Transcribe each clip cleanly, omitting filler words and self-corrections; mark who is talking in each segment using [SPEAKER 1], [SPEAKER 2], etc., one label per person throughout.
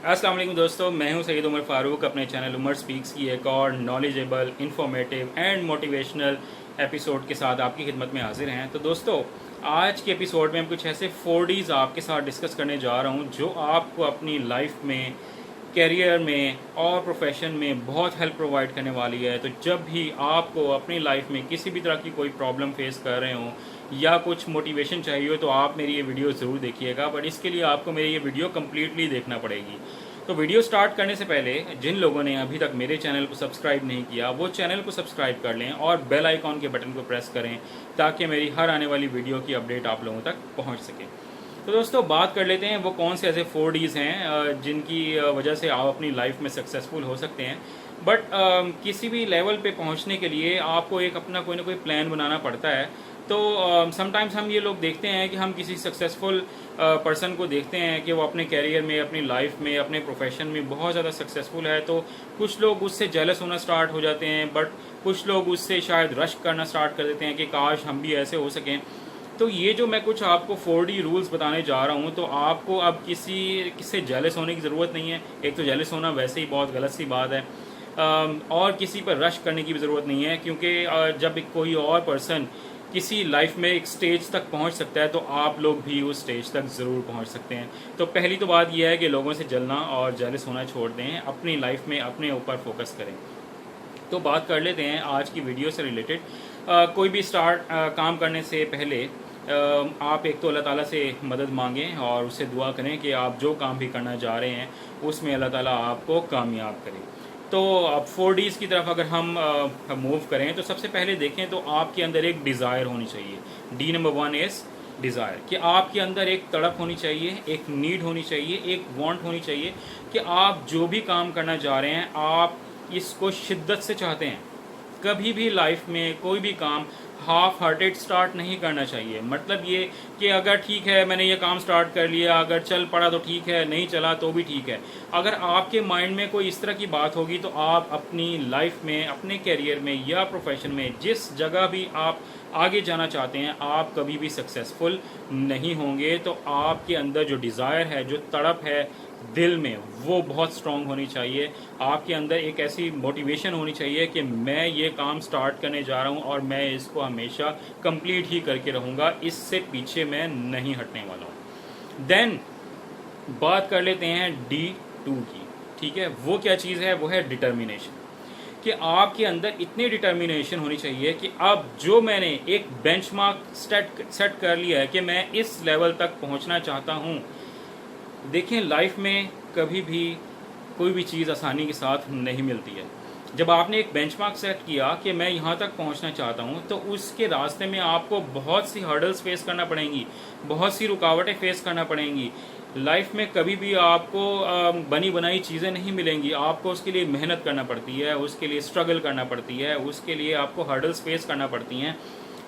[SPEAKER 1] अस्सलाम वालेकुम दोस्तों, मैं हूं सैयद उमर फ़ारूक। अपने चैनल उमर स्पीक्स की एक और knowledgeable, informative and motivational episode के साथ आपकी खिदमत में हाजिर हैं। तो दोस्तों, आज के एपिसोड में हम कुछ ऐसे 4Ds आपके साथ डिस्कस करने जा रहा हूं जो आपको अपनी लाइफ में, करियर में और प्रोफेशन में बहुत हेल्प प्रोवाइड करने वाली है। तो जब भी आपको अपनी लाइफ में किसी भी तरह की कोई प्रॉब्लम फेस कर रहे हो या कुछ मोटिवेशन चाहिए हो तो आप मेरी ये वीडियो ज़रूर देखिएगा, बट इसके लिए आपको मेरी ये वीडियो कम्प्लीटली देखना पड़ेगी। तो वीडियो स्टार्ट करने से पहले जिन लोगों ने अभी तक मेरे चैनल को सब्सक्राइब नहीं किया वो चैनल को सब्सक्राइब कर लें और बेल आइकॉन के बटन को प्रेस करें ताकि मेरी हर आने वाली वीडियो की अपडेट आप लोगों तक पहुंच सके। तो दोस्तों, बात कर लेते हैं वो कौन से ऐसे 4Ds हैं जिनकी वजह से आप अपनी लाइफ में सक्सेसफुल हो सकते हैं। बट किसी भी लेवल पे पहुंचने के लिए आपको एक अपना कोई ना कोई प्लान बनाना पड़ता है। तो समटाइम्स हम ये लोग देखते हैं कि हम किसी सक्सेसफुल पर्सन को देखते हैं कि वो अपने कैरियर में, अपनी लाइफ में, अपने प्रोफेशन में बहुत ज़्यादा सक्सेसफुल है, तो कुछ लोग उससे जेलस होना स्टार्ट हो जाते हैं, बट कुछ लोग उससे शायद रश करना स्टार्ट कर देते हैं कि काश हम भी ऐसे हो सकें। तो ये जो मैं कुछ आपको 4D रूल्स बताने जा रहा हूँ, तो आपको अब किससे जेलस होने की ज़रूरत नहीं है। एक तो जेलस होना वैसे ही बहुत गलत सी बात है, और किसी पर रश करने की भी ज़रूरत नहीं है, क्योंकि जब कोई और पर्सन किसी लाइफ में एक स्टेज तक पहुंच सकता है तो आप लोग भी उस स्टेज तक ज़रूर पहुंच सकते हैं। तो पहली तो बात यह है कि लोगों से जलना और जेलस होना छोड़ दें, अपनी लाइफ में अपने ऊपर फोकस करें। तो बात कर लेते हैं आज की वीडियो से रिलेटेड। कोई भी काम करने से पहले आप एक तो अल्लाह ताला से मदद मांगें और उससे दुआ करें कि आप जो काम भी करना जा रहे हैं उसमें अल्लाह ताला आपको कामयाब करें। तो अब 4Ds की तरफ अगर हम मूव करें तो सबसे पहले देखें तो आपके अंदर एक डिज़ायर होनी चाहिए। डी नंबर 1 इज़ डिज़ायर, कि आपके अंदर एक तड़प होनी चाहिए, एक नीड होनी चाहिए, एक वांट होनी चाहिए कि आप जो भी काम करना जा रहे हैं आप इसको शिद्दत से चाहते हैं। कभी भी लाइफ में कोई भी काम हाफ हार्टेड स्टार्ट नहीं करना चाहिए। मतलब ये कि अगर ठीक है मैंने ये काम स्टार्ट कर लिया, अगर चल पड़ा तो ठीक है, नहीं चला तो भी ठीक है। अगर आपके माइंड में कोई इस तरह की बात होगी तो आप अपनी लाइफ में, अपने करियर में या प्रोफेशन में जिस जगह भी आप आगे जाना चाहते हैं आप कभी भी सक्सेसफुल नहीं होंगे। तो आपके अंदर जो डिज़ायर है, जो तड़प है दिल में, वो बहुत स्ट्रांग होनी चाहिए। आपके अंदर एक ऐसी मोटिवेशन होनी चाहिए कि मैं ये काम स्टार्ट करने जा रहा हूँ और मैं इसको हमेशा कंप्लीट ही करके रहूँगा, इससे पीछे मैं नहीं हटने वाला हूँ। देन बात कर लेते हैं D2 की। ठीक है, वो क्या चीज़ है? वो है डिटर्मिनेशन, कि आपके अंदर इतनी डिटर्मिनेशन होनी चाहिए कि अब जो मैंने एक बेंचमार्क सेट कर लिया है कि मैं इस लेवल तक पहुंचना चाहता हूं। देखें, लाइफ में कभी भी कोई भी चीज़ आसानी के साथ नहीं मिलती है। जब आपने एक बेंचमार्क सेट किया कि मैं यहाँ तक पहुँचना चाहता हूँ, तो उसके रास्ते में आपको बहुत सी हर्डल्स फेस करना पड़ेंगी, बहुत सी रुकावटें फेस करना पड़ेंगी। लाइफ में कभी भी आपको बनी बनाई चीज़ें नहीं मिलेंगी, आपको उसके लिए मेहनत करना पड़ती है, उसके लिए स्ट्रगल करना पड़ती है, उसके लिए आपको हर्डल्स फेस करना पड़ती हैं।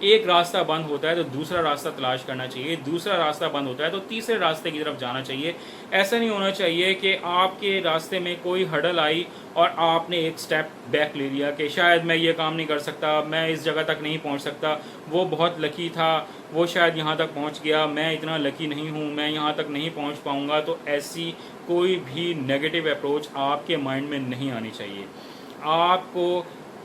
[SPEAKER 1] एक रास्ता बंद होता है तो दूसरा रास्ता तलाश करना चाहिए, दूसरा रास्ता बंद होता है तो तीसरे रास्ते की तरफ जाना चाहिए। ऐसा नहीं होना चाहिए कि आपके रास्ते में कोई हर्डल आई और आपने एक स्टेप बैक ले लिया कि शायद मैं ये काम नहीं कर सकता, मैं इस जगह तक नहीं पहुंच सकता, वो बहुत लकी था, वो शायद यहाँ तक पहुँच गया, मैं इतना लकी नहीं हूँ, मैं यहाँ तक नहीं पहुँच पाऊँगा। तो ऐसी कोई भी नेगेटिव अप्रोच आपके माइंड में नहीं आनी चाहिए। आपको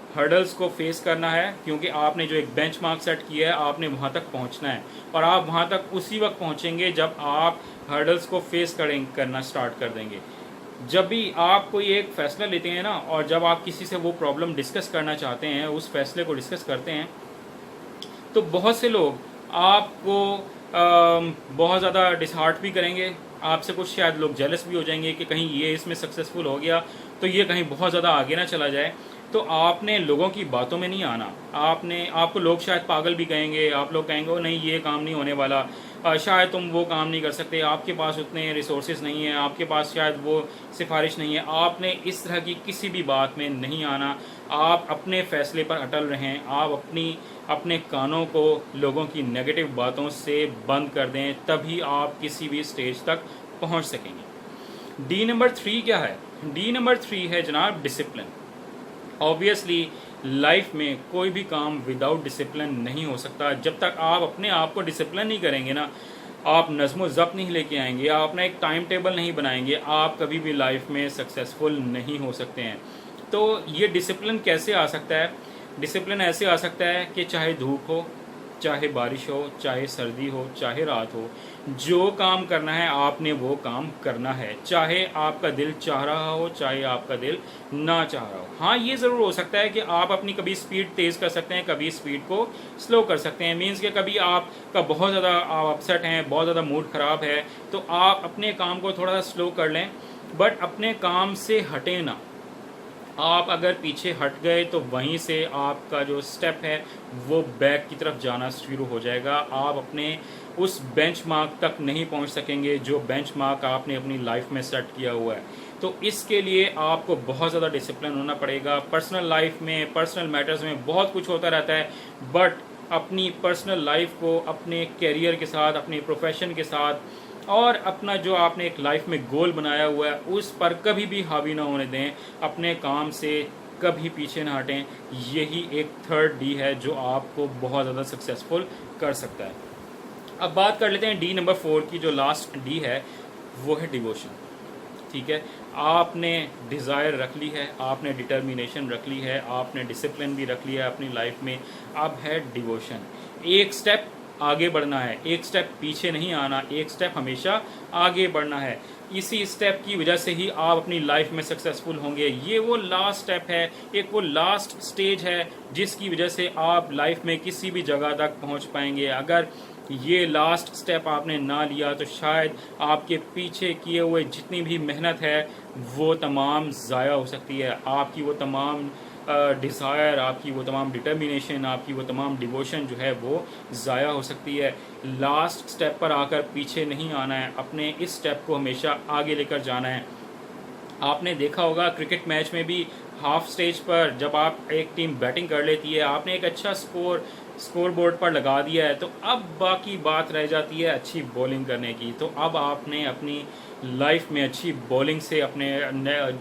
[SPEAKER 1] हर्डल्स को फेस करना है, क्योंकि आपने जो एक बेंचमार्क सेट किया है आपने वहाँ तक पहुँचना है, और आप वहाँ तक उसी वक्त पहुँचेंगे जब आप हर्डल्स को फेस करना स्टार्ट कर देंगे। जब भी आप कोई एक फ़ैसला लेते हैं ना, और जब आप किसी से वो प्रॉब्लम डिस्कस करना चाहते हैं, उस फैसले को डिस्कस करते हैं, तो बहुत से लोग आपको बहुत ज़्यादा डिसहार्ट भी करेंगे, आपसे कुछ शायद लोग जेलस भी हो जाएंगे कि कहीं ये इसमें सक्सेसफुल हो गया तो ये कहीं बहुत ज़्यादा आगे ना चला जाए। तो आपने लोगों की बातों में नहीं आना। आपको लोग शायद पागल भी कहेंगे, आप लोग कहेंगे ओ नहीं ये काम नहीं होने वाला, शायद तुम वो काम नहीं कर सकते, आपके पास उतने रिसोर्सेज नहीं है, आपके पास शायद वो सिफारिश नहीं है। आपने इस तरह की किसी भी बात में नहीं आना। आप अपने फ़ैसले पर अटल रहें, आप अपने कानों को लोगों की नेगेटिव बातों से बंद कर दें, तभी आप किसी भी स्टेज तक पहुंच सकेंगे। डी नंबर 3 क्या है? डी नंबर 3 है जनाब डिसिप्लिन। ऑब्वियसली लाइफ में कोई भी काम विदाउट डिसिप्लिन नहीं हो सकता। जब तक आप अपने आप को डिसिप्लिन नहीं करेंगे ना, आप नज़्म ज़ब्त नहीं लेके आएंगे, आप अपना एक टाइम टेबल नहीं बनाएंगे, आप कभी भी लाइफ में सक्सेसफुल नहीं हो सकते हैं। तो ये डिसिप्लिन कैसे आ सकता है? डिसिप्लिन ऐसे आ सकता है कि चाहे धूप हो, चाहे बारिश हो, चाहे सर्दी हो, चाहे रात हो, जो काम करना है आपने वो काम करना है, चाहे आपका दिल चाह रहा हो, चाहे आपका दिल ना चाह रहा हो। हाँ, ये ज़रूर हो सकता है कि आप अपनी कभी स्पीड तेज़ कर सकते हैं, कभी स्पीड को स्लो कर सकते हैं। मीन्स कि कभी आपका बहुत ज़्यादा आप अपसेट हैं, बहुत ज़्यादा मूड ख़राब है, तो आप अपने काम को थोड़ा सा स्लो कर लें, बट अपने काम से हटें ना। आप अगर पीछे हट गए तो वहीं से आपका जो स्टेप है वो बैक की तरफ जाना शुरू हो जाएगा। आप अपने उस बेंचमार्क तक नहीं पहुंच सकेंगे जो बेंचमार्क आपने अपनी लाइफ में सेट किया हुआ है। तो इसके लिए आपको बहुत ज़्यादा डिसिप्लिन होना पड़ेगा। पर्सनल लाइफ में, पर्सनल मैटर्स में बहुत कुछ होता रहता है, बट अपनी पर्सनल लाइफ को अपने कैरियर के साथ, अपने प्रोफेशन के साथ और अपना जो आपने एक लाइफ में गोल बनाया हुआ है उस पर कभी भी हावी ना होने दें। अपने काम से कभी पीछे ना हटें। यही एक थर्ड डी है जो आपको बहुत ज़्यादा सक्सेसफुल कर सकता है। अब बात कर लेते हैं डी नंबर 4 की। जो लास्ट डी है वो है डिवोशन। ठीक है, आपने डिज़ायर रख ली है, आपने डिटर्मिनेशन रख ली है, आपने डिसिप्लिन भी रख लिया है अपनी लाइफ में। अब है डिवोशन। एक स्टेप आगे बढ़ना है, एक स्टेप पीछे नहीं आना, एक स्टेप हमेशा आगे बढ़ना है। इसी स्टेप की वजह से ही आप अपनी लाइफ में सक्सेसफुल होंगे। ये वो लास्ट स्टेप है, एक वो लास्ट स्टेज है जिसकी वजह से आप लाइफ में किसी भी जगह तक पहुंच पाएंगे। अगर ये लास्ट स्टेप आपने ना लिया तो शायद आपके पीछे किए हुए जितनी भी मेहनत है वो तमाम ज़ाया हो सकती है। आपकी वो तमाम डिज़ायर, आपकी वो तमाम डिटर्मिनेशन, आपकी वो तमाम डिवोशन जो है वो ज़ाया हो सकती है। लास्ट स्टेप पर आकर पीछे नहीं आना है, अपने इस स्टेप को हमेशा आगे लेकर जाना है। आपने देखा होगा क्रिकेट मैच में भी हाफ स्टेज पर जब आप एक टीम बैटिंग कर लेती है, आपने एक अच्छा स्कोर बोर्ड पर लगा दिया है, तो अब बाकी बात रह जाती है अच्छी बॉलिंग करने की। तो अब आपने अपनी लाइफ में अच्छी बॉलिंग से अपने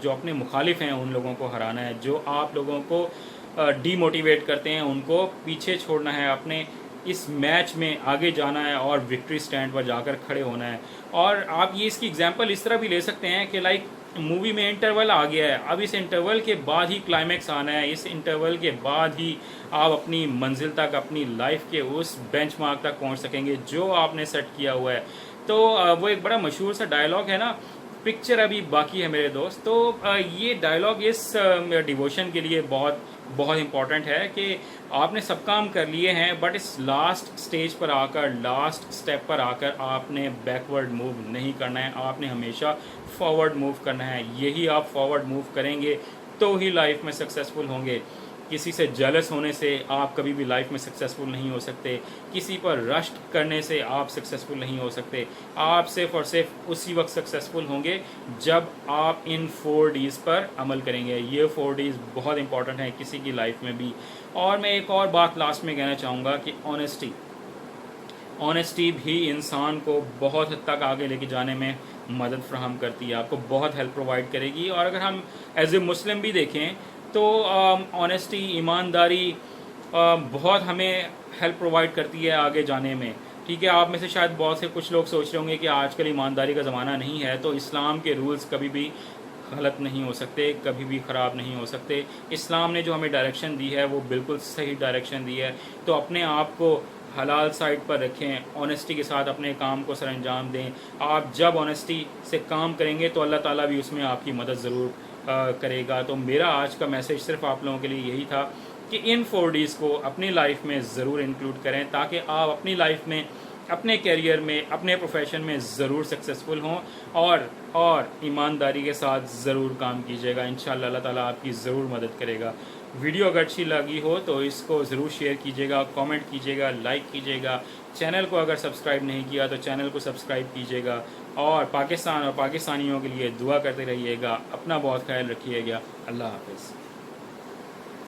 [SPEAKER 1] जो अपने मुखालिफ हैं उन लोगों को हराना है, जो आप लोगों को डीमोटिवेट करते हैं उनको पीछे छोड़ना है, अपने इस मैच में आगे जाना है और विक्ट्री स्टैंड पर जाकर खड़े होना है। और आप ये इसकी एग्जांपल इस तरह भी ले सकते हैं कि लाइक मूवी में इंटरवल आ गया है, अब इस इंटरवल के बाद ही क्लाइमैक्स आना है, इस इंटरवल के बाद ही आप अपनी मंजिल तक, अपनी लाइफ के उस बेंचमार्क तक पहुंच सकेंगे जो आपने सेट किया हुआ है। तो वो एक बड़ा मशहूर सा डायलॉग है ना, पिक्चर अभी बाकी है मेरे दोस्त। तो ये डायलॉग इस डिवोशन के लिए बहुत बहुत इम्पॉर्टेंट है कि आपने सब काम कर लिए हैं, बट इस लास्ट स्टेज पर आकर, लास्ट स्टेप पर आकर आपने बैकवर्ड मूव नहीं करना है, आपने हमेशा फॉरवर्ड मूव करना है। यही आप फॉरवर्ड मूव करेंगे तो ही लाइफ में सक्सेसफुल होंगे। किसी से जेलस होने से आप कभी भी लाइफ में सक्सेसफुल नहीं हो सकते, किसी पर रश करने से आप सक्सेसफुल नहीं हो सकते। आप सिर्फ और सिर्फ उसी वक्त सक्सेसफुल होंगे जब आप इन 4 डीज़ पर अमल करेंगे। ये 4 डीज़ बहुत इंपॉर्टेंट हैं किसी की लाइफ में भी। और मैं एक और बात लास्ट में कहना चाहूँगा कि ऑनेस्टी भी इंसान को बहुत हद तक आगे लेके जाने में मदद फ्राहम करती है, आपको बहुत हेल्प प्रोवाइड करेगी। और अगर हम एज ए मुस्लिम भी देखें तो ऑनेस्टी, ईमानदारी बहुत हमें हेल्प प्रोवाइड करती है आगे जाने में। ठीक है, आप में से शायद बहुत से कुछ लोग सोच रहे होंगे कि आजकल ईमानदारी का ज़माना नहीं है, तो इस्लाम के रूल्स कभी भी गलत नहीं हो सकते, कभी भी ख़राब नहीं हो सकते। इस्लाम ने जो हमें डायरेक्शन दी है वो बिल्कुल सही डायरेक्शन दी है। तो अपने आप को हलाल साइड पर रखें, ऑनेस्टी के साथ अपने काम को सर अंजाम दें। आप जब ऑनेस्टी से काम करेंगे तो अल्लाह ताला भी उसमें आपकी मदद ज़रूर करेगा। तो मेरा आज का मैसेज सिर्फ आप लोगों के लिए यही था कि इन 4 डीज़ को अपनी लाइफ में ज़रूर इंक्लूड करें ताकि आप अपनी लाइफ में, अपने कैरियर में, अपने प्रोफेशन में ज़रूर सक्सेसफुल हों और ईमानदारी के साथ ज़रूर काम कीजिएगा। इंशाअल्लाह अल्लाह ताला आपकी ज़रूर मदद करेगा। वीडियो अगर अच्छी लगी हो तो इसको ज़रूर शेयर कीजिएगा, कमेंट कीजिएगा, लाइक कीजिएगा। चैनल को अगर सब्सक्राइब नहीं किया तो चैनल को सब्सक्राइब कीजिएगा। और पाकिस्तान और पाकिस्तानियों के लिए दुआ करते रहिएगा। अपना बहुत ख्याल रखिएगा। अल्लाह हाफ़िज़।